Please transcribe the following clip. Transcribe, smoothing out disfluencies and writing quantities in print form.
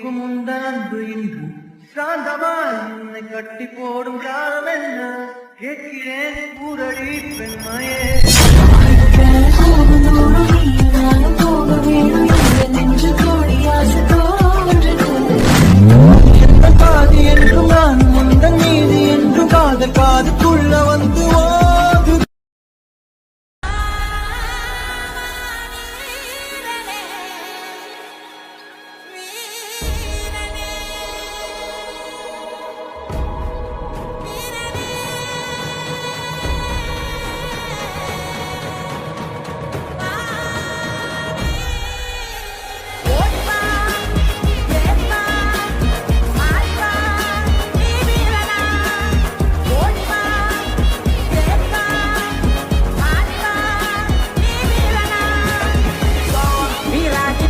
தீர்க்கும் உந்தன் அன்பு இன்று சாந்தமாய் என்னை கட்டி போடும் காலம் என்ன கேட்கிறேன் ஊரடி பெண்மையே போக வேணும்